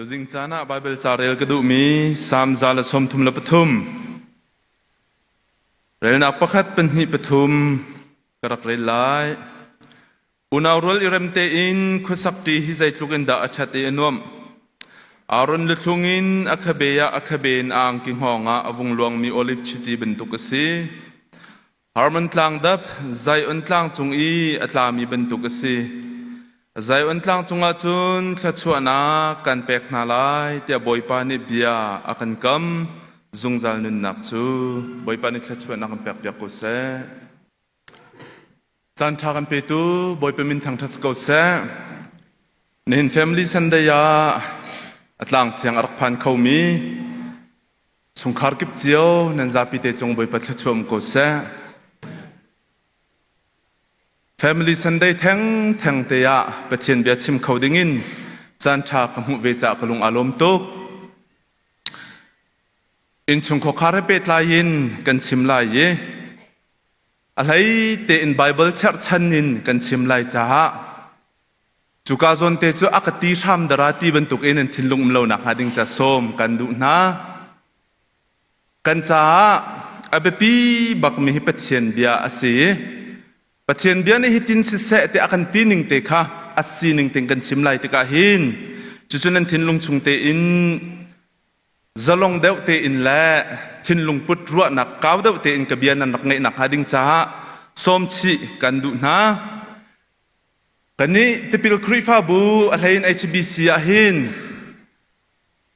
ตัวจริงจานะไบเบิลจาเรลกระดูมีสามจาละสมทุมละปทุมเรนักประคัดเป็นหิปทุมกระกเรลายอุณาวรลอิเรมเตอินคุสักตีฮิใจทุกันดาอัจฉริยนวมอารอนลุทุงินอัคเบียอัคเบนอ่างกิงหองอวงหลวงมีโอลิฟชิตีเป็นตุกสีฮาร์มันตลางดับใจอุนตลางจงอีอัตลามีเป็นตุกสีใจอุนตลางจงอาจุนขลัดชวนากันเปกนาลายเตียบอยปานิเบียอากันกำจงจัลนุนนักจูบอยปานิขลัดชวนากันเปกเปียกกุเสจันทากันเปตูบอยเปมินทางทัศกุเสในหินแฟมิลี่สันเดียอัตลังเทียงอรักพันเขามีสงครามกิบเจียวนันจาปิเตจงบอยปัตลชวมกุเสFamily Sunday แทงเตียประเทศเบียชิมเขาดิ่งินจันทากมุเวจากกลุงอารมณ์ตุกอินชงขคาร์เปตลายินกันชิมลายอะไรเตอินไบเบิลเชิร์ชันนินกันชิมลายจ้าจุกาซอนเตจูอักตีชามดาราตีบรรทุกเอ็นทินลุงมลานักหาดิงจะส้มกันดูนะกันจ้าอเบปีบักมีประเทศเบียอาศัยประเทศเบียนี่ฮิตินสิเสะเตอกันตีหนึ่งเตค่ะอัศสีหนึ่งเตกันชิมไลเตกาหินจุนั้นทินลุงชุงเตอินจะลงเดวเตอินแลทินลุงพุทธรัวนักก้าวเดวเตอินกเบียนันนักเงยนักหาดิงจ้าส้มชีกันดูนะกันนี้ที่พิลครีฟาบูอะไรใน HBC อาหิน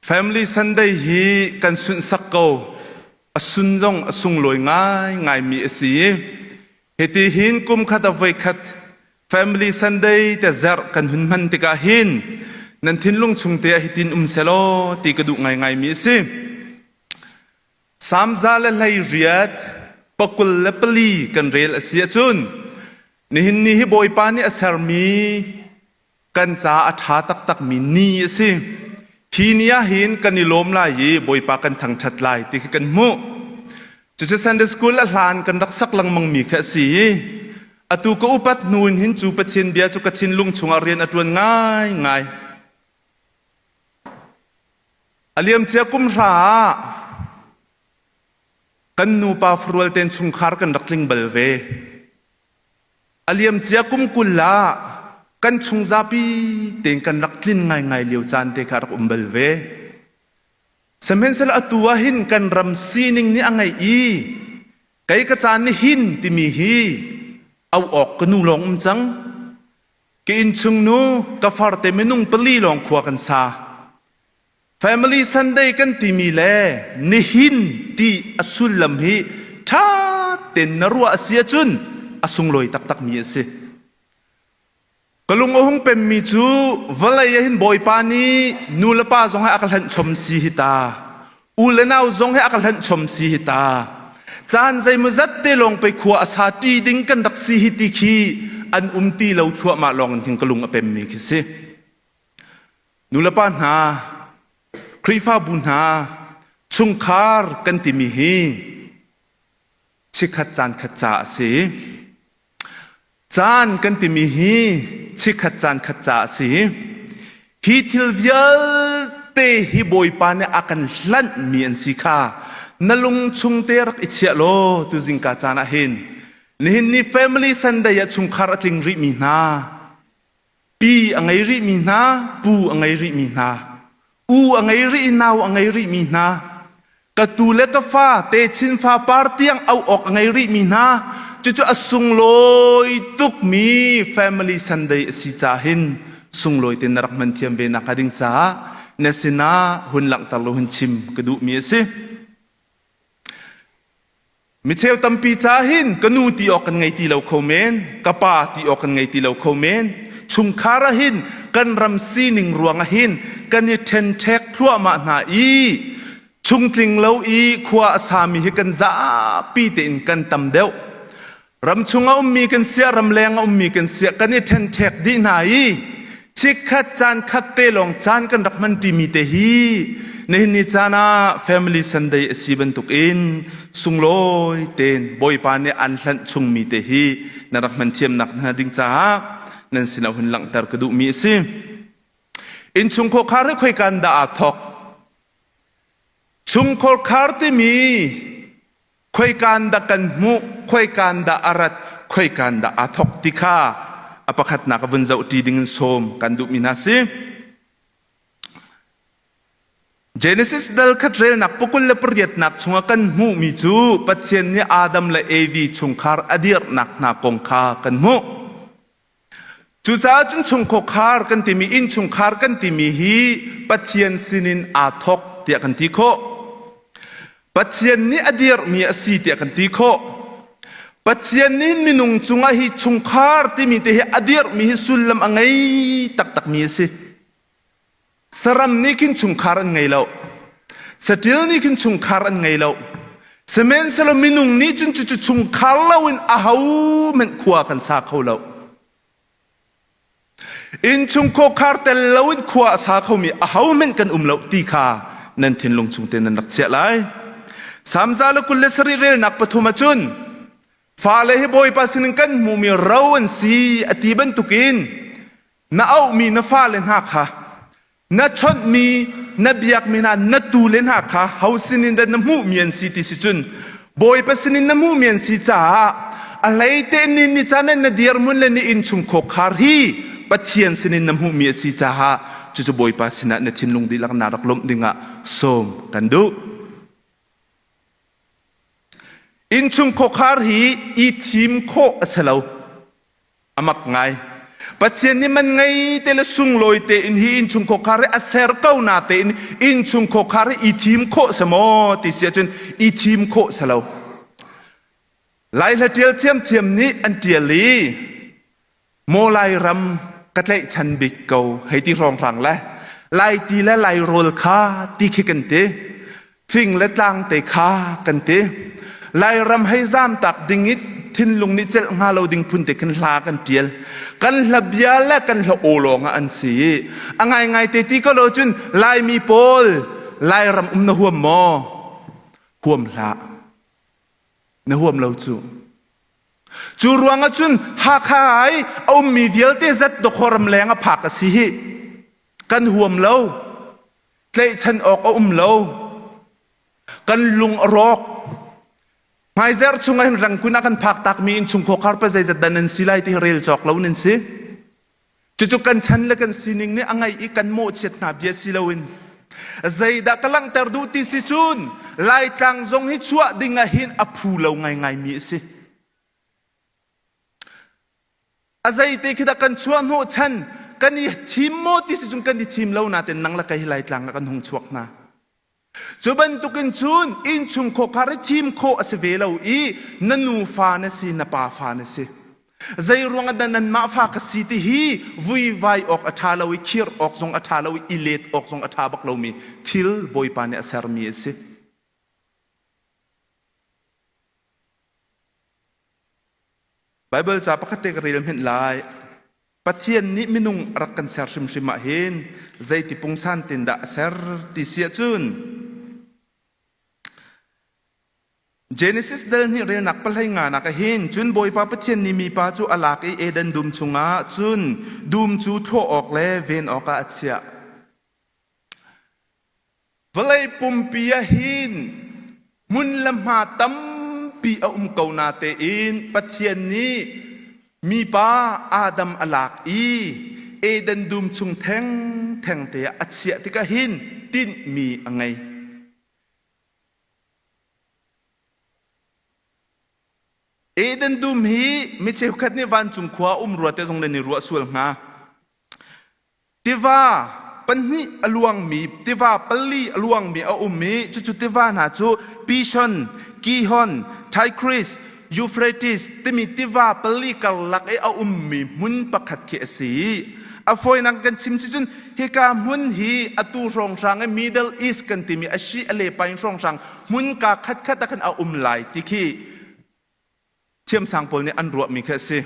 Family Sunday ฮีกันสุนสักเกาสุนจงสุงลอยง่ายมีสีเหตุหินกุมขัดเอาไว้ขัด Family Sunday แต่เจอกันหุ่นมันติกาหินนั่นทิ้งลุงชุงเตียหิตินเซโลตีกระดูกง่ายมีสิสามจาเลไลเรียดปกุลเลปลีกันเรียลเสียจุนนี่หินนี่บอยปานี่อาศัยมีกันจ้าอัฐาตักมีนี่สิทีนี้หินกันนิลมลายบอยปากันทางชัดลายตีกันมุจุดซันเดสกูลละลานกันรักสักลังมังมีแค่สีอตูก็อุปัตนูนหินจูปะเทียนเบียจุกะทินลุงชงอาเรียนอตวนง่ายอเลียมเจ้ากุมรากันนูปาฟรัวเตนชงคาร์กันรักลิงเบลเวอเลียมเจ้ากุมกุลลากันชงซาปีเตนกันรักลินง่ายเลียวจานเตคาร์กุมเบลเวสมัยนั้นอตัวหินกันรำซีนิงนี่อังไงไก่กระจานนี่หินที่มีฮีเอาออกกันนูลองจังกินชงนูกาฟาร์เตมนุงปลีลองขวากันซา Family Sunday กันที่มีแลนี่หินที่อสุลลำฮีท่าเต็นนรัวเสียจุนอสุงลอยตักมีเสกลุงองค์เป็นมิจูวลัยหินบอยปานีนูลป้าจงให้อักลันชมสีหิตาอูเลนาวจงให้อักลันชมสีหิตาจานใจมุจัดเตลงไปขวาสาตีดิ้งกันดักสีหิติขีอันตีเราชั่วมาลองถึงกลุงเป็นมิคิสินูลป้านาครีฟ้าบุญนาชุงคาร์กันติมีฮีชิขัดจานขัดจ่าสีจานกันติมีฮีชิขัดจานขัดจ่าสีฮีทิลเวียลเตฮีบอยปานอากันลั่นมีอันสิค่ะนลุงชุงเตรักอิเชโลตุจิงกาจานะเห็นนี่ Family Sunday ชุงคาร์ติงริมีนาปีอังไงริมีนาปูอังไงริมีนาอูอังไงรินาวอังไงริมีนากระตูเล็กฟ้าเตชินฟ้าปาร์ตี้ยังเอาออกอังไงริมีนาจู่ๆสุงลอยตุกมี Family Sunday สิจ้าหินสุงลอยเต็นรักมันเทียมเบนักดิ่งจ้าเนสินาหุ่นหลังตะลุหุ่นชิมกระดูมีสิมิเชลตัมปีจ้าหินกนูตีออกกันไงตีเราเขาเมนกะป้าตีออกกันไงตีเราเขาเมนชุมคาระหินกันรำซีหนึ่งรวงหินกันยเทนเทกทั่วมาหนาชุมกลิงเลาขวาสามีกันจ้าปีเต็นกันตำเดวรำชุงเอามีกันเสียรำแรงเอามีกันเสียกันยเทนเทกดีนายชิคขัดจานขัดเตลองจานกันรักมันดีมีเตฮีในนิจานา Family Sunday สีบันทุกอินสุงลอยเต็นบอยปานเนี่ยอันลันชุงมีเตฮีนรักมันเทียมนักนาดิ่งจ้านั่นสินะหุ่นหลังตากระดูมีสิ อินชุงโคคาร์คุยกันดาอาทอกชุงโคคาร์ที่มีคุยกันดากันมุคุยกันดาอารัดคุยกันดาอาทอกติค่าอปขัดนักวันเจ้าตีดิ่งสมกันดูมินาซีGenesis dal katrel nak pukul le perjat nak chungakan mu miju patien ni Adam le Evi chungkar adir nak na kongka kan mu chu sa chun chungkar kan timi in chungkar kan timi hi patien sinin athok tia kan ti kho patien ni adir mi asi tia kan ti kho patien ni minung chunga hi chungkar timi te hi adir mi hi sulam angai tak tak mi si Saram ni kin chungkaran ngay lau. Satil ni kin chungkaran ngay lau. Semen salo minung ni chun chungkar lau in ahaw men kuwa kan sakaw lau. In chungkokar tel lau in kuwa sakaw mi ahaw men kan lau ti ka nan tinlong chungten nan naksiya lai. Samzalo kulle sariril nakpatuma chun. Falehi boy pasinin kan mumi rawan si atiban tukin. Naaw mi na falen hak ha. Na chot mi na biyak mi na tulen ha ka hausinin da na mu mian si ti si chun boy pasinin na mu mian si cha alay te ni chanan na diar mun le ni in chung ko khar hi pathian sinin na mu mi si cha ha chu boy pasina na thinlung di lak na rak lom dinga som kandu in chung ko khar hi I thim ko asalo amak ngai Patien ni man ngay tele sung loy te in hi in chung ko kare aser kau na te in chung ko kare I thim ko samo ti sia chun I thim ko salo lai la tiel thiam ni an tiel li mo lai ram katlai chan bik ko hai ti rong rang la lai ti la lai rol kha ti khikan te phing la tlang te kha kan te lai ram hai zam tak dingit tin lung ni chel nga lo ding phun te kan hla kan tiel kan hlabia la kan hla olonga an si angai ngai te ti ko lo chun lai mi pol lai ram na huam mo huam hla na huam lo chu ruanga chun ha khai mi vial te zat do khoram lenga phak si hi kan huam lo tlei chan ok lo kan lung rok Ngay zer chungay rang kuna kan pak tak mi in chungko karpa zay zadanan silay ti rail chok lau nin si. Chuchukan chan lakan sining ni angay ikan mo chet na biya silawin. Zay da kalang terduti si chun. Lai tang zong hi chua di ngahin apulaw ngay mi si. Azay ti kita kan chuan ho chan. Kan i team mo ti si chun kan i team lau natin nang lakay hilay tlang kan hong chuak na. Chuban tukin chun in chung ko kare team ko asivelaw I nanu fa na si napa fa na si zay ruang adanan ma fa ka si ti hi vui vai ok athalawi khir ok zong athalawi ilet ok zong athabak lo mi thil boy pa ne asar mi si Bible cha pakate ka ril hen lai pathian ni minung rakan ser sim sima hen zai ti pungsan tinda ser ti sia chun Genesis dal ni rel nak palhay nga nakahin chun boy pa pathian ni mi pa chu alak I Eden dum chunga chun dum chu tho ok le ven oka achia Valay pumpia hin mun lamha tam pi a kau na te in pathian ni mi pa Adam alak I Eden dum chung theng te achia tika hin tin mi angai Eden dum hi mi che khat ni van chung khwa ruwa te jong le ni ruwa sul nga tiva panni aluang mi tiva palli aluang mi a mi chu tiva na chu Pishon Gihon Tigris Euphrates timi tiva palli kal lak a mi mun pakhat ke si a foi nang kan chim si chun hi ka mun hi atu rong rang a Middle East kan timi a shi ale pai rong rang mun ka khat kan a lai ti khi Thiam sang pol ni an ruwa mi kha si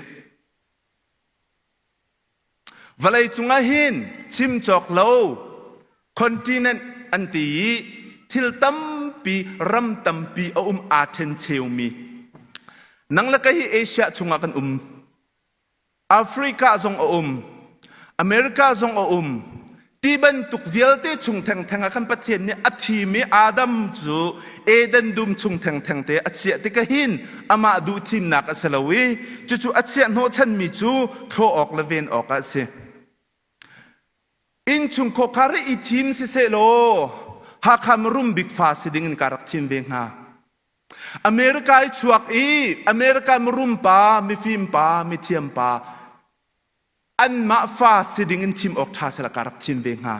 Valay chunga hin chim chok lo continent an ti thil tam pi ram tam pi a aten cheu mi nang la ka hi Asia chunga kan Africa zong America zong ที่บรรทุกเวลเตชุงแทงแทงกันประเทศนี้อธิมีอาดัมจูเอเดนดุมชุงแทงแทงเตอเสียติกหินอามาดูทีมนักสลาวีจู่อเสียโนชันมีจูโทรออกละเวนออกเสียอินชุงโคคารีอีทีมสิเซโลหากคำรุมบิกฟาสิดิ่งการักทีมเวงฮาอเมริกาชวกอเมริกามรุมปามีฟิมปามีเทียมปาอันมาฟาสิดิ่งทีมออกท่าสละการักทีมเวงฮา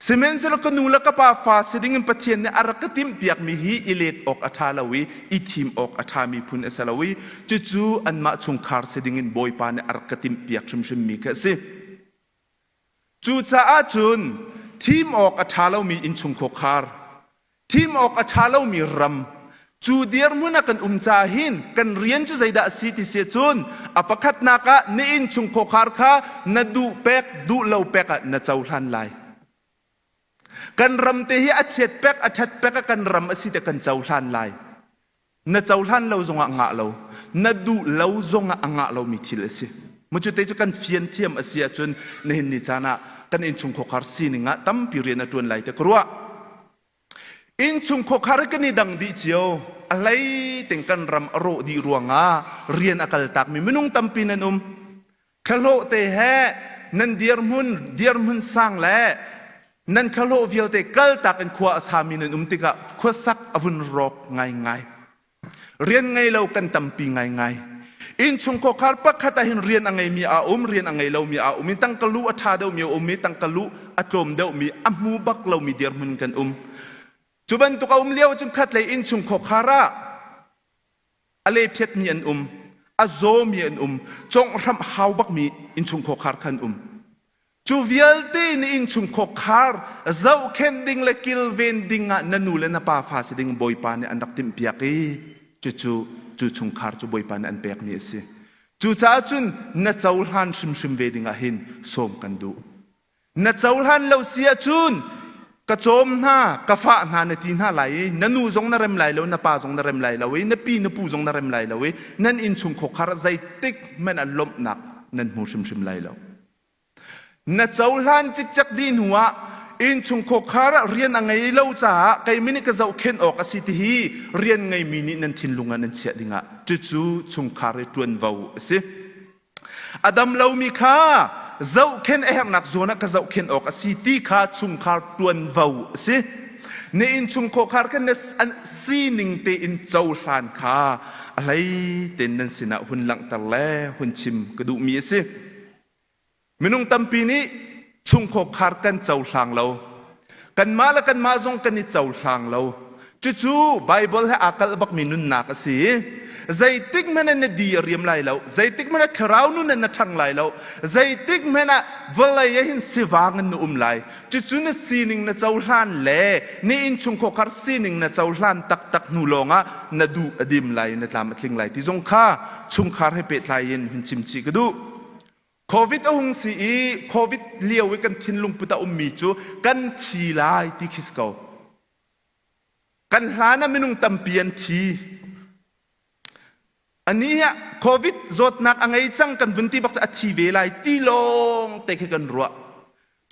สมัยสละกนูละกับปาฟาสิดิ่งปะเทียนเนี่ยอารักทีมเปียกมีฮีอิเลตออกอัฐาลาวีอีทีมออกอัฐามีพุนเอสลาวีจู่อันมาชงคาร์สิดิ่งบอยปาเนี่ยอารักทีมเปียกชิมมีกะสิจู่จ้าจุนทีมออกอัฐาลามีอินชงโคคาร์ทีมออกอัฐาลามีรัมจูเดียร์มุนักันจาหินกันเรียนจู่ใจด่าสิทิเสียจุนอปคัดนักะเนอินชงโคคาร์ค่ะนดูเป็กดูเลาเป็กะนเจ้าทันไลกันรำเตหิอัดเช็ดเป็กอัดชัดเป็กกันรำอสิเตกันเจ้าทันไลนเจ้าทันเราจงอ่างเรานดูเราจงอ่างเรามีทิลสิมุจุเตจุกันเฟียนเทียมอสิอาจุนเนหินนิจานะกันอินชงโคคาร์สินิงะตั้มพิเรียนตุนไลเตกรัวอินชุงโคคาร์กันนี่ดังดีเจียวอะไรแต่งกันรำอโรดีรัวงาเรียนอักลตักมีมนุงตัมปีนันขโลเตะแห่นันเดียร์มุนสร้างแลนันขโลวิลเตกัลตักเป็นขวาสามีนันติกะขวาสักอวุนรอกไงเรียนไงเรากันตัมปีไงอินชุงโคคาร์ปักขัดหินเรียนอังไงมีอาเรียนอังไงเรามีอามีตั้งกลุอัฐาเดามีมีตั้งกลุอัตรมเดามีอัมูบักเรามีเดียร์มุนกันจุบันตุกเอาเลี้ยวจนขัดเลยอินชุงโคคาระอะไรเพียรมีอันอโซมีอันจงรำฮาวบักมีอินชุงโคคาร์ขันจูเวลตีนอินชุงโคคาร์เจ้าเข็นดิ่งและกิลเวนดิ่งนันูเลนป้าฟาสิดิ่งบอยปานอันรักติมเปียกีจูชุงคาร์จูบอยปานอันเปียกมีสิจูจ้าจุนนัดเจ้าหันชิมเวดิ่งหินส่งกันดูนัดเจ้าหันเราเสียจุนกระโจมหน้ากระฟ้าหน้าในจีนหน้าไหลนันนูจงนาเรมไหลแล้วนับป้าจงนาเรมไหลแล้วนับปีนับปูจงนาเรมไหลแล้วนั่นอินชุงโคคาร์ใจติกมันอารมณ์หนักนั่นหูชิมไหลแล้วนัดเจ้าล้านจิกจักดีนหัวอินชุงโคคาร์เรียนอะไรเล่าจ้าใครมินิกระเจ้าเข็นออกสิทธิเรียนไงมินินั่นทินลุงนั่นเชียดิงะจู่ชุงคาร์จวนวาวสิอดัมเล่ามีค่าเจ้าเข็นเองนักโจนักเจ้าเข็นออกสิทธิขาชุงคาร์ตวนวาวสิในอินชุงโคคาร์กันเนสอันซีนิงเตอินเจ้าลานขาอะไรเต็นนั่นสินะหุ่นหลังตะแลหุ่นชิมกระดูมีสิมนุงตัมปีนี้ชุงโคคาร์กันเจ้าลางเรากันมาละกันมาจงกันนี่เจ้าลางเราจู่ไบเบิลให้อากาศบักมินุนนักสิใจติกมันนั่นดีเรียมไลเราใจติกมันคราวนู้นนั่นทั้งไลเราใจติกมันวลัยหินสิวางันนุ่มไลจู่นั่นซีนิงนั่นเจ้าล้านเล่นี่อินชุงโคคาร์ซีนิงนั่นเจ้าล้านตักนูลงะนั่นดูอดิมไลนั่นตามทิ้งไลที่จงข้าชุงคาร์ให้เป็ดไลยินหุ่นชิมชีกดูโควิดองสีโควิดเลี้ยวไว้กันทิ้งลุงปุตตะมีจูกันทีไลที่คิสเกากันหานะไม่นุ่งตัมเปียนทีอันนี้ฮะโควิดจดนักอังไงจังกันวันที่บักจะอธิเวลัยตีลงแต่แค่กันรัว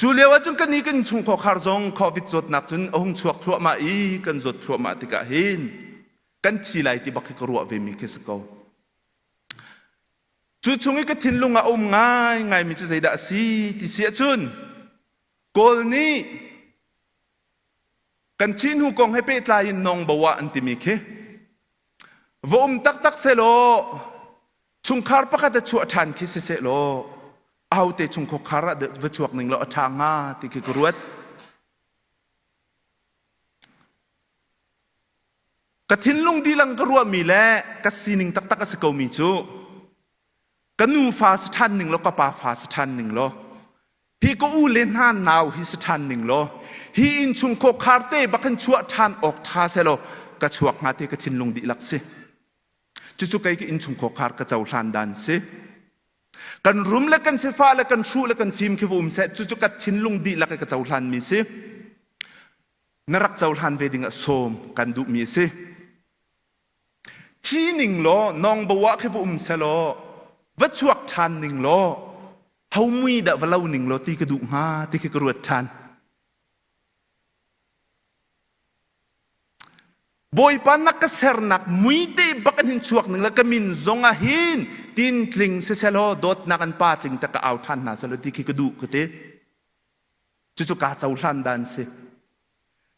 จูเลียวจนกันนี้กันชุงขอคาร์จงโควิดจดนักจนองชวกชัวมากันจดชัวมาติกะเห็นกันทีไลที่บักแค่รัวเวมิคิสเกาจู่ชงอีกทิ้งลุงอาง่ายมีจุดใจด่าสิที่เสียจุนกอลนี้กันชินหูกองให้เป็ดลายนองบัวอันติมิเควอมตักเซโลชุงคาร์ปะกัดชัวทันคิเซโลเอาแต่ชุงโคคาระเดวชวกหนึ่งโลทางาติกิกรวดกะทิ้งลุงดีลังกรัวมีแลกะซีนิงตักกะสกอมีจูกันนูฟาสทันหนึ่งแล้วก็ปาฟาสทันหนึ่งโลฮีก็อู้เล่นห้านาวฮิสทันหนึ่งโลฮีอินชุงโคคาร์เต้บักขันชัวทันออกทาเซโลกะชัวมาเตกะทินลงดีลักซิจู่ๆไกอินชุงโคคาร์กะเจ้าทันดันซิกันรุมและกันเซฟ้าและกันชูและกันฟิล์มคิวมเซจู่ๆกะทินลงดีลักกะเจ้าทันมีซินรักเจ้าทันเวดิงะโซมกันดูมีซิที่หนึ่งโลน้องบัวคิวมเซโลวัชวกทันหนึ่งโล เฮามุยดะวะเราหนิงโลตีกระดูกหาที่คือกรวดชันบอยปานักเสรนักมุยเตบักันหินชวกหนึ่งแล้วก็มินซงอาหินตินกลิงเซลโลดดนักันปาติงตะกะเอาทันนาสลตีคือกระดูกก็เตจุกาเจ้าทันดันเซ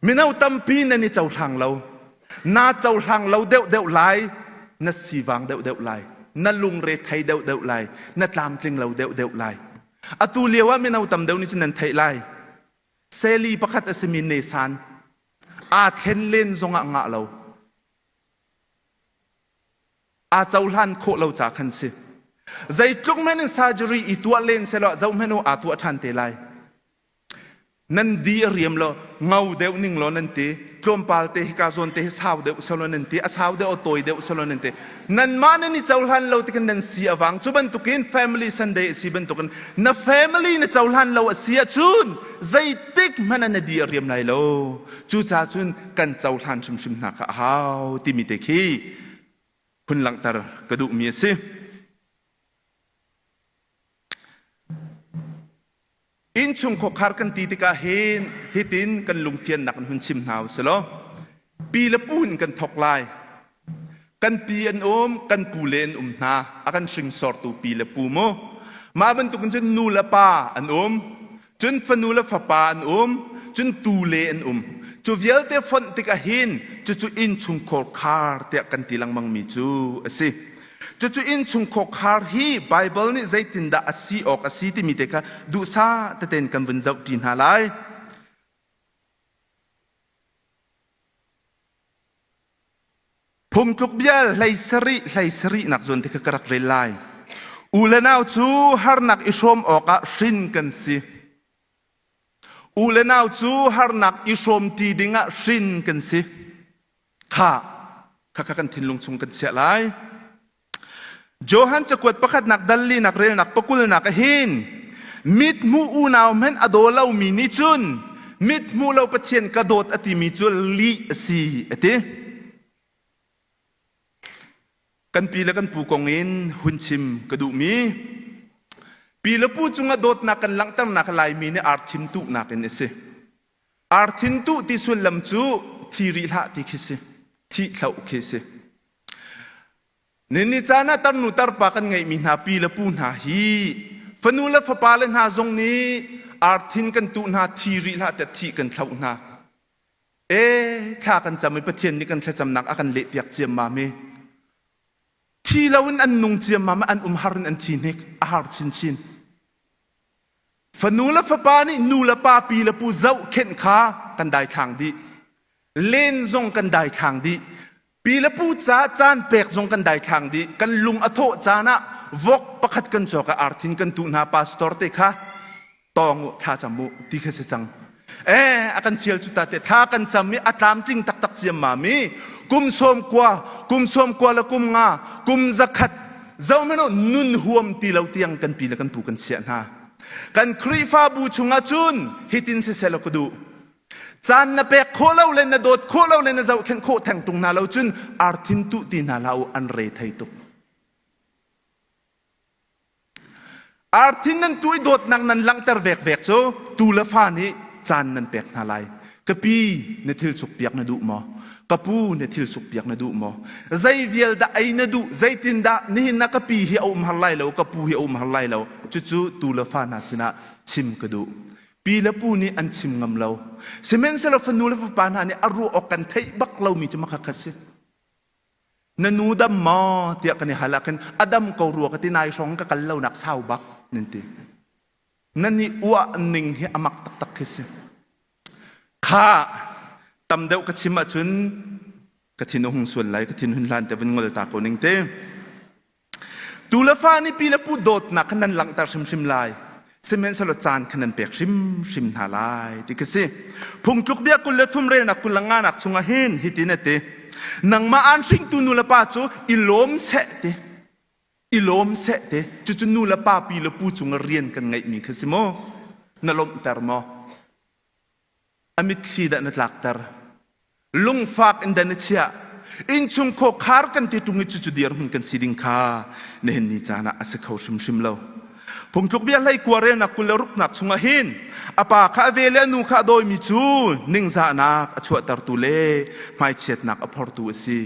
มินเอาตัมปีนันนี่เจ้าทางเรานาเจ้าทางเราเดวไลนัดสีวังเดวไลนัดลุงเรไทยเดวไลนัดลามกลิงเราเดวไลอตูเลียว่ามินเอาตัมเดวนี่จะนันไทยไลเซลีประคัตอสมินเนซันอาเข็นเล่นซงงะเราอาเจ้าลันโคเราจากขันสิใจกลุ่มแม่นซาจรีอีตัวเล่นเสละเจ้าแม่นอาตัวทันเตลัยนั่นดีเรียมเราเงาเดวนิ่งเรานั่นตีกลมปาลเตหิกาโซนเตหิสาวเดวสโลนันตีอาสาวเดวตัวเดวสโลนันตีนั่นมานั่นนี่เจ้าลันเราที่กันนั่นเสียวังจุบันตุกิน family Sunday สีบันตุกันนั่น family นั่นเจ้าลันเราเสียจุนใจติ๊กมันนั่นดีเรียมไรเราจูจ่าจุนกันเจ้าลันชิมนักฮาวที่มีเตคีคุณหลังตากระดูกมีสิอินชุงขคาร์กันตีติกาเฮนฮิตินกันลุงเทียนนักหุ่นชิมหาวสโลปีละปูนกันทกลายกันปีอันกันปูเลนนาอากันชิงสอร์ตูปีละปูโมมาบรรทุกจนนูละปาอันจนฟนูละฟปาอันจนตูเลอันจูเวลเตฟอนติกาเฮนจูอินชุงขคาร์เตกันตีลังมังมีจูสิจูอินชุงขคาร์ฮีไบเบิลนี่ใจตินดาอสีออกอสีที่มีเตกะดูซาแต่เต็นกันบนเจ้าดินหาไลผมทุกเบี้ยไลสรีนักจนที่กระไรไลอูเลนาวจูฮาร์นักอิชมออกรินกันสิอูเลนาวจูฮาร์นักอิชมตีดิงะรินกันสิข้ากันทิ้งลงชงกันเสียไลโจฮันจะกวดประคัดนักดัลลีนักเรลนักปกุลนักหินมิดมูอูนาวเมนอโดเลามีนิจุนมิดมูเลาปะเชียนกระโดดอติมิจุลลีสีอติกันปีละกันปูกองอินหุนชิมกระดูมีปีละปูจุงกระโดดนักกันหลังตั้งนักลายมีเนี่ยอาร์ทินตุนักเป็นสิอาร์ทินตุที่สุดลำจูทีริละที่คิดที่เล่าคิดนี่จานะตันนุตรปากันไงมีนาปีละปูนาฮีฟนูละฟปาเลนาจงนี้อาร์ทินกันตุนาทีริละแต่ที่กันเท่านาถ้ากันจำไม่ประเทศนี้กันแค่จำนักอากันเละเปียกเจียมมาเมที่เราอันนุ่งเจียมมาอันฮาร์นอันทีนิกอาหารชินฟนูละฟปานี่นูละปาปีละปูเจ้าเข็นขากันได้ทางดีเล่นจงกันได้ทางดีปีละปูจ้าจานเปกจงกันได้ทางดีกันลุงอโทจานะวกประคัดกันจอกอาร์ทินกันตุนาปาสตอร์เตค่ะตองท่าจมูที่เขาเสจังอากันเฟียลจุดแต่ท่ากันจำมีอัตามจริงตักเจียมมามีกุมส้มกว่าละกุมงากุมจักขัดเจ้าไม่รู้นุนห่วมตีเราเตียงกันปีละกันปูกันเสียนากันครีฟ้าบูชงอาจุนฮิตินเสลกดูจานนับเปกโคเลาเลนโดดโคเลาเลนเจ้าเข็นโคแทงตรงนาเราจุนอาร์ทินตุตีนาเราอันเรไทยตุกอาร์ทินนั้นตุยโดดนังนั้นลังเตอร์เวกโซตูละฟ้านี้จานนั้นเปกนาไลกะปีเนทิลสุกเปียกนดูมอกะปูเนทิลสุกเปียกนดูมอใจเวียลดาไอนดูใจตินดานี่นักกะปีเฮียอุมฮัลไลเรากะปูเฮียอุมฮัลไลเราจู่ตูละฟ้านาสินะชิมกระดูปีละปูนี่อันชิมงำเราเซเมนเซลฟนูละฟปานานี่อรูออกกันไทยบักเรามีจะมาคักสินันูดัมมอเตียกันนี่ฮาลักันอดัมกอรัวกันที่นายชงกันเราหนักเศร้าบักนั่นทีนั่นนี่อ้วนหนึ่งที่อมักตักสิข้าตำเดวกชิมาจุนกทินหงส่วนไหลกทินหุนลานแต่เป็นงลตาโกนิงเตตูละฟ้านี่ปีละปูโดดหนักขนาดหลังตาชิมลายเซเมนสลดจานขนาดเปียกชิมหาลายที่กสิพุงทุกเบียกุลเลทุมเรนักกุลงานักสุงาหินฮิตินเตนังมาอันชิงตูนูละป้าจูอิโลมเสเตจู่นูละป้าปีละปูจุงเรียนกันไงมีคือสิโมนลมเตอร์โมอมิตชีดนัดลักเตอร์ลุงฝากอินเดนเซียอินชุงโคคาร์กันที่ตุงจู่เดียร์มันกันสิดิงคาเนหินนิจานะอาศัยเขาชิมเรา พงทุกเบียไล่กลัวเรนักกุลรุกนักสุงหินอปาข้าเวเลนูข้าโดยมิจูนิ่งซานักอชวตรตุเลไม่เช็ดนักอพอร์ตูซี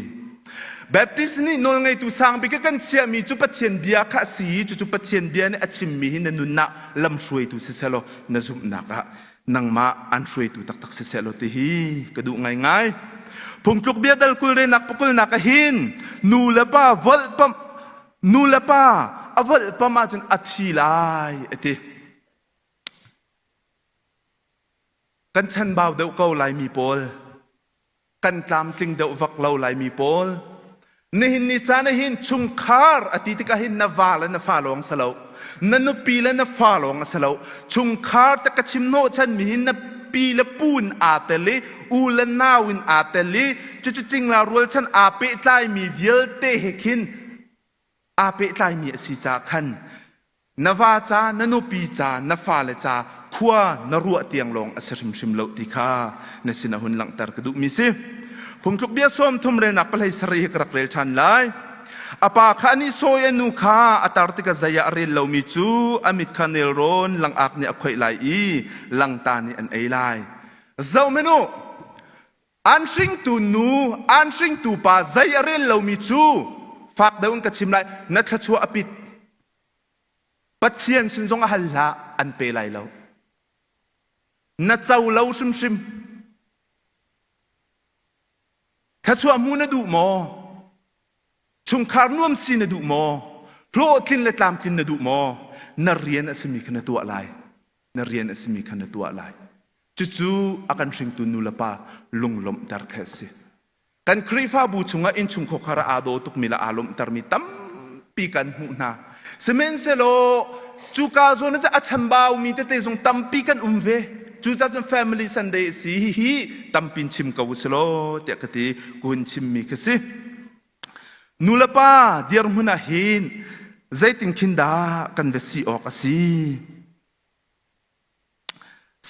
แบบที่นี่นนไงตุสังบิกันเสียมีจุปเทียนเบียข้าสีจุปเทียนเบียเนี่ยชิมมีหินนุนนักลำช่วยตุเสลนซุมนักนังมาอันช่วยตุตักเสลติฮีกระดูง่ายพงทุกเบียดัลกุลเรนักปุกุลนักหินนูละป้าวลปมนูละป้าอวลปมาจนอัดชีลายติกันฉันบ่าวเดาเกาลายมีโพลกันตามจริงเดาวักเล่าลายมีโพลนี่หินนิจานะหินชุงคาร์อติติกาหินนาวาและนฟาลองสลาวนันนุปีและนฟาลองสลาวชุงคาร์ตะกชิมโนฉันมีหินนปีละปูนอาเตลีอูละนาวินอาเตลีจุดจริงลารัวฉันอาเปตไลมีเวลเตเฮคินอาเปตไลมีสิจาคันนวาจานนุปีจานฟาเลจาขัวนรัวเตียงลงอสริมชิมโลติคานสินะหุนหลังตรกดุมิสิผมทุกเบียส้มทุมเรนักไปเลยสรีกรักเรลชันไลอปาขานิโซยนุคาอัตารติกาใจยาเรลเลามิจูอามิดคาเนลโรนหลังอักเนอคอยไลหลังตานีอันไอไลเจ้าเมนูอันชิงตูนูอันชิงตูปาใจยาเรลเลามิจูฝากเดินกับชิมไลนัทชัวอปิดปัจเจียนสินจงหัลละอันเปไลเลานัทเจ้าเลาชิมถ้าชัวมูนดูมอชุงคาร์นวมซีนดูมอโปรตินและตามตินดูมอนเรียนอสมิขันตัวอะไรนเรียนอสมิขันตัวอะไรจู่ๆอาการชิงตุนุลปาลุงลมดาร์คเสกันครีฟ้าบูชงอินชุงโคคาราอาโดตุกมิลาอารมตรมิตัมปีกันหูนาเสมนเซโลจูกาโซนจะอัจฉริบาวมีแต่เตจงตัมปีกันเวจูจ้าจน family Sunday สิฮีตัมปินชิมกาวสโลเตะกติกุนชิมมีกสินูลป้าเดียร์มุนาหินใจติงคินดากันเวสีออกสิ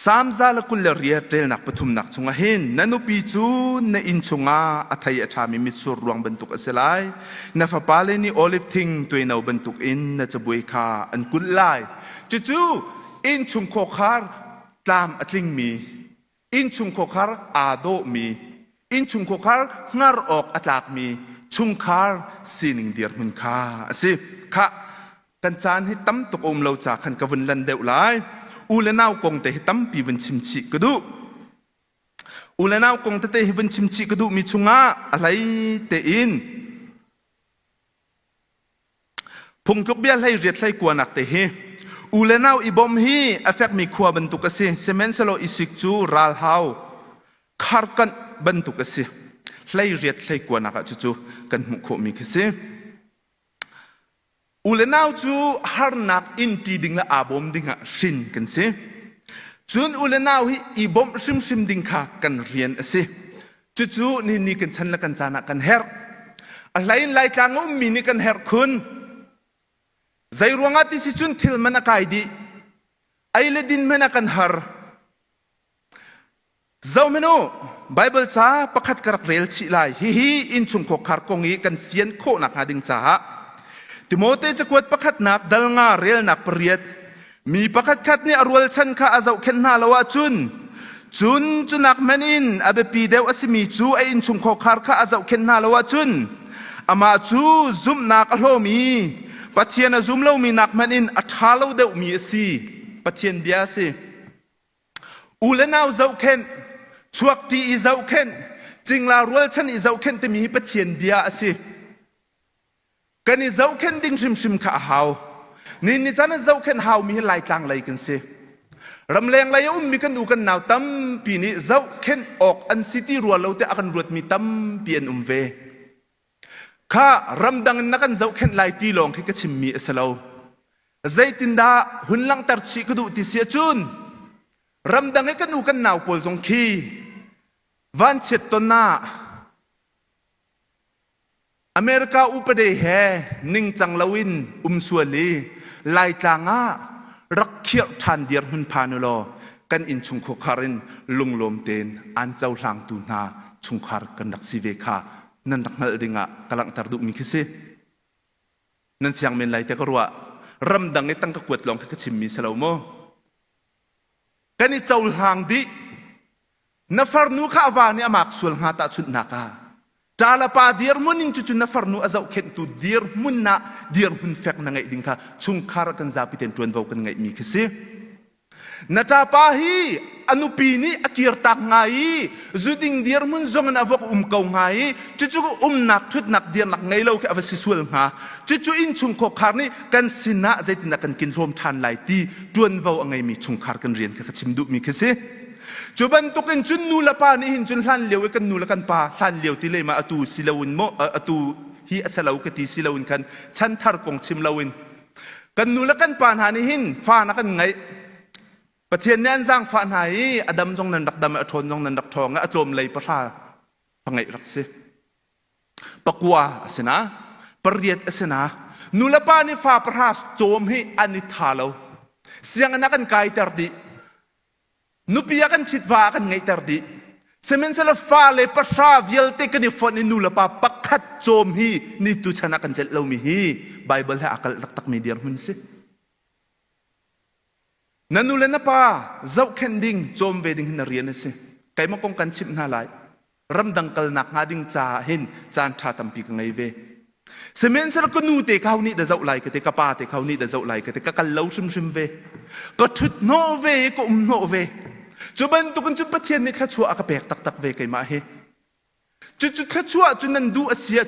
สามซาลกุลเรียเตลนักปฐุมนักชงหินนันุปีจูนอินชงอาอัทยาชามิมิสุรวงบรรทุกอสลายนัฟปาเลนีโอลิฟทิงตัวนาวบรรทุกอินนัจบุยคาอันกุลไลจู่ๆอินชงโคคาร์ตามอัตลิงมีอินชุงโคคาร์อาโดมีอินชุงโคคาร์งาร์ออกอัตลากมีชุงคาร์สินิงเดียร์มุนคาสิค่ะกันจานให้ตั้มตกอมเราจากขันกวันลันเดวไลอูเลนาวกงเตให้ตั้มปีวันชิมชิกระดูอูเลนาวกงเตให้วันชิมชิกระดูมีชุงอาอะไรเตอินพงทุกเบี้ยให้เรียดให้กวนนักเตเฮอูเลนาวอีบอมฮีเอฟเฟกมีขวาบรรทุกสิเซเมนสโลอิสิกจูรัลฮาวคาร์กันบรรทุกสิไล่เรียดไล่กวนนักจู่ๆกันมุขมีกสิอูเลนาวจูฮาร์นักอินทีดิ่งละอาบอมดิ่งะชินกันสิจุนอูเลนาวฮีอีบอมชิมดิ่งค่ะกันเรียนสิจู่ๆนี่กันฉันละกันจานะกันเฮร์อะไรไล่กลางอุ้มมีนี่กันเฮร์คุณใจรวงอาทิสิจุนทิลมันกายดีไอเลดินมันกันฮาร์เจ้าเมนูไบเบิลจ้าประคัดกระเรลชิไลฮีอินชุงโคคาร์กงอีกันเฟียนโคนักหาดิงจ้าติโมเตจะกวดประคัดนักดัลงาเรลนักเปรียดมีประคัดคัดนี่อรวลชันข้าอาเจ้าเข็นนาลาวจุนนักมันอินอาเบปีเดวอสิมีจูไออินชุงโคคาร์ข้าอาเจ้าเข็นนาลาวจุนอามาจูซุมนักอโลมีปัจเจียนซุมเล่ามีนักมันอินอัฐาเล่าเดวมีสิปัจเจียนเบียสิอูเลนาวเจ้าเข็นชวกที่อีเจ้าเข็นจริงลารัวฉันอีเจ้าเข็นแต่มีปัจเจียนเบียสิกันอีเจ้าเข็นดิ้งชิมข้าหาวนี่จันเจ้าเข็นหาวมีหลายต่างหลายกันสิรำแรงไรอุ้มมีกันดูกันหนาวตั้มปีนี้เจ้าเข็นออกอันซิตี้รัวเราแต่อากันรวดมีตั้มเปลี่ยนเวข้ารำดังนักันเจ้าเข็นลายตีลองให้กระชิมมีเอสเลาใจตินดาหุ่นลังตัดชีกระดูติเสียจุนรำดังให้กันดูกันหนาวปวดจงคีวันเช็ดต้นหน้าอเมริกาอุปเดเหนิ่งจังลวินสวลีลายจางารักเขียทันเดียร์หุ่นพานุโลกันอินชุงโคคารินลุงลมเตนอันเจ้าหลังตูนาชุงคาร์กันดักซีเวคานั่นดักนั่นเองกำลังตัดดุมิคิสินั่นเสียงเมนไลแต่ก็รัว รำดังในตั้งกะกวดลองกะชิมมีสลาวโมกันนี่เจ้าหางดินัฟรนูข้าวานี่อามักส่วนหาตาชุดนักาจาลปาเดียร์มุนินจุนัฟรนูอาเจ้าเข็นตูเดียร์มุนนะเดียร์มุนเฟกนังไงดิ้งค่ะชุงคาร์กันซาปิเตนตวนเบากันไงมีคิสินาจาปาฮีอนุปีนี้อกิรตักไงจุดิงเดียร์มุนจงนับว่าเก่าไงจุนักทุดนักเดียร์นักไงเราแค่อวสิสวลงาจุอินชุงขคาร์นี่กันสินะใจตินักกันกินรวมทานหลายตีตวนเบาไงมีชุงคาร์กันเรียนกับชิมดุมีคิสิจุบันตุกันจุนนูละปานี่หินจุนลันเลียวกันนูละกันปาลันเลียวที่เลยมาอตูสิลาวินโมอตูฮีอัสลาวกตีสิลาวินกันฉันทาร์กงชิมลาวินกันนูละกันปาหานี่หินฟ้านักกันไงประเทศนี้สร้างฟ้าไหนอดัมจงนันดักดำอทนจงนันดักทองอารมณ์เลยประชาพังไงรักสิปะกัวเสนาปริยัดเสนานูละปานี่ฟ้าประชาโจมให้อนิทาเราเสียงนักกันไกลแต่ดีนุปียกันชิดว่ากันไงแต่ดีเซมินเซลฟ้าเลยประชาวิลเตกันนี่ฝนนูละปาปักขัดโจมฮีนี่ตุชนะกันเจ็ดเรามีฮีไบเบิลให้อักลักตักมีเดียร์หุ่นสินั่นนูเลนป้าเจ้าเข็นดิ้งโจมเวดิ้งหินเรียนสิไก่มากงกันชิบนาไลรำดังกลนักงาดิ้งจ่าเห็นจานชาตัมปีกังไงเวเสมียนสระก็นูเตะเขานี่เดาเจ้าไหลก็เตะกป้าเตะเขานี่เดาเจ้าไหลก็เตะกันเล่าชิมเวก็ทุดโนเวก็โนเวจุบันตุกันจุปะเทียนนี่ข้าชัวอากาเปกตักเวไก่มาเฮจุข้าชัวจุนันดูอาเซีย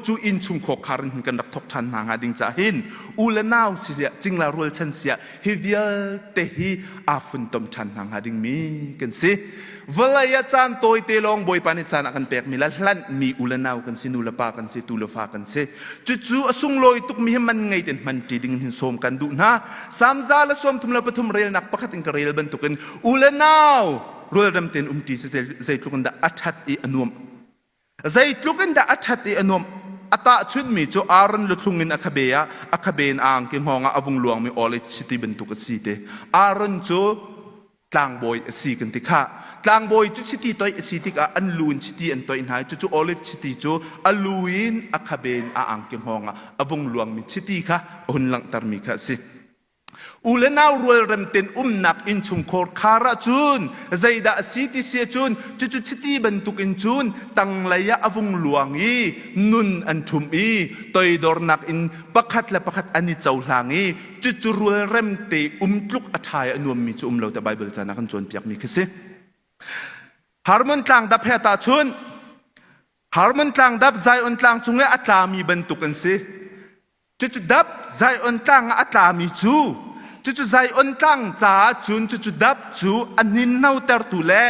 จุอินชุงขคารินกันดักทกทันมางาดิงจ่าหินอูเลนาวเสียจิงลารัวชันเสียฮิวิลเตฮีอาฟุนตมทันมางาดิงมีกันสิเวลายาจานโตยเตลองบอยปานิจานกันเปกมีละลั่นมีอูเลนาวกันสินูละปากันสิตูละฟ้ากันสิจุอสุงลอยตุกมีมันไงเต็นมันจีดิงหินโสมกันดูนะสามซาละสวมทุมละปทุมเรียลนักประคัดอิงกเรียลบันตุกันอูเลนาวรัวดำเต็นตีเซตุกันดาอัฐัดอีอนวมใจลุกันดาอัฐติอนมอัตชุดมีจูอารันลุทุงินอัคเบียอัคเบนอ่างกิงหองอาวงหลวงมีออเลชิติเป็นตุกสีเตอารันจูกลางบอยสีกันติค่ะกลางบอยจูชิติตัวสีติกาอันลูนชิติอันตัวอินหายจูออเลชิติจูอัลูอินอัคเบนอ่างกิงหองอาวงหลวงมีชิติค่ะอุนหลังตารมีค่ะสิอูเลนาวรวยเริ่มเต็นนักอินชุมโคร์คาราจูนใจดาสีติเสียจูนจุชิตีบรรทุกอินจูนตั้งระยะอวงหลวงอีนุนอันทุมอีตอยดอร์นักอินประคัดและประคัดอันนี้เจ้าหลังอีจุรวยเริ่มเตลุกอัฐายอนวมมีจุเราแต่ไบเบิลจานักันจวนเปียกมีคือสิฮาร์มันกลางดับเฮตาชุนฮาร์มันกลางดับใจอันกลางจุงเลอัตลามีบรรทุกกันสิจุดับใจอันกลางอัตลามีจูจุใจอันกลางจ้าจุนจุดับจูอันนินนาเตอร์ตุเล่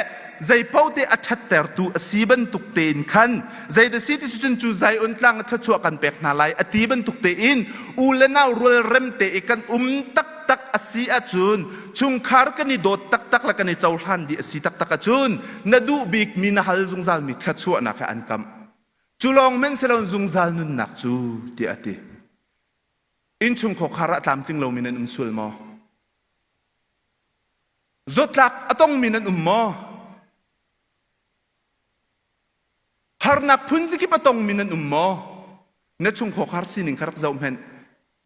ใจเป้าเตอัชัดเตอร์ตุสีบันตุกเตนขันใจเดสิติจุนจุใจอันกลางทัชวกันเปกนาไลอตีบันตุกเตอินอูเลนาวรัวเรมเตกันตักอสีอาจุนชุงคาร์กันนี่โดดตักละกันนี่เจ้าหันดีอสีตักจุนนาดูบิกมีนาฮัลซุงซาลมีทัชวนักอันกัมจุลองเมนเซลอนซุงซาลนุนนักจูที่อติอินชุมขคาระตามติงเรามีนันสุลมอจดหลักต้องมีนันมอฮาร์นักพุนสิกิปต้องมีนันมอเนชุมขคาร์สินิงคารักเจ้าเห็น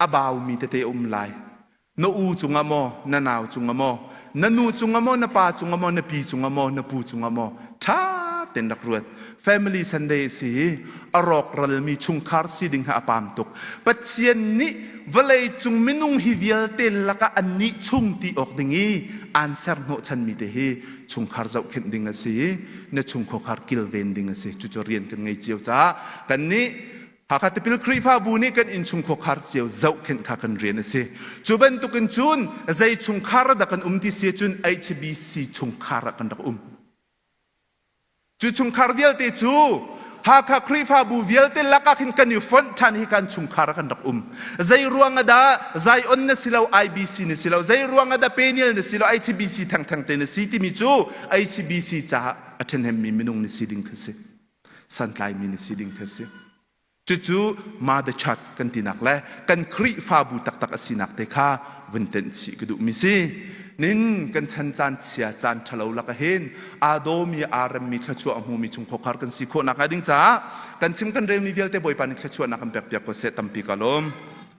อบาวมีเตเตไลนอูจุงมอนนาวจุงมอนนูจุงมอนปาจุงมอนปีจุงมอนปูจุงมอท่าเต็นรักรวด Family Sunday สิอรอกรัลมีชุงคาร์สิดิงหาปามตุกปัจเจียนนี้เวลัยจุงมินุงฮิวิลเตลละก็อันนี้ชุงตีออกดิ่งอันเซอร์โนชันมีเดฮีชุงคาร์เจ้าเข็นดิ่งสิเนชุงขคาร์กิลเวนดิ่งสิจุจเรียนกันไงเจียวจ้ากันนี้หากติพิลครีฟ้าบุญนี้กันอินชุงขคาร์เจียวเจ้าเข็นขากันเรียนสิจุบันตุกันจุนใจชุงคาร์ดักันที่เสียจุน HBC ชุงคาร์กันดักจุชุงคาร์เวียลเตจูหากครีฟ้าบุเวียลเตลักขินกันอยู่ฟอนทันให้กันชุงคาร์กันดักใจรวงอดาใจออนเนสิลาว IBC เนสิลาวใจรวงอดาเพเนียลเนสิลาว HBC ทั้งเตเนสิที่มีจู HBC จ้าอัตเนมมีมินุงเนสิดิงเทสิสันไลมีเนสิดิงเทสิจู่มาเดชัดกันตินักและกันครีฟ้าบุตักอสินักเตค่าวันเต็นสิกดุมิสินินกันชันจานเสียจานทะเลาลักเห็นอาโดมีอารมมีขชัวอมูมีชุงขคาร์กันสิโคนักดิ้งจ้ากันชิมกันเรียนมีเวลเตบอยปานิขชัวนักกันเปียกๆก็เสตัมปีกาลม